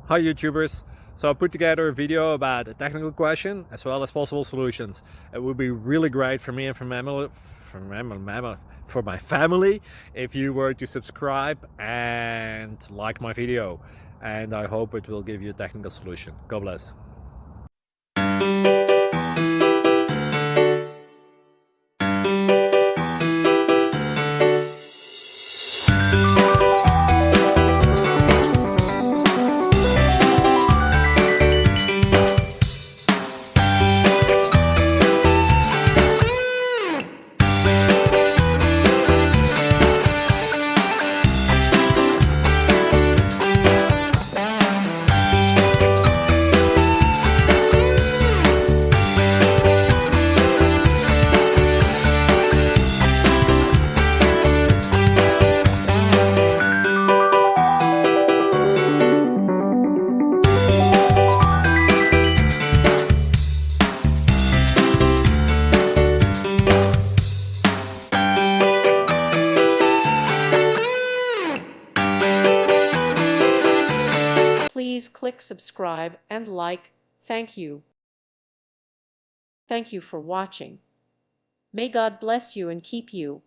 Hi YouTubers! So I put together a video about a technical question as well as possible solutions. It would be really great for me and for my family if you were to subscribe and like my video, and I hope it will give you a technical solution. God bless. Please click subscribe and like. Thank you. Thank you for watching. May God bless you and keep you.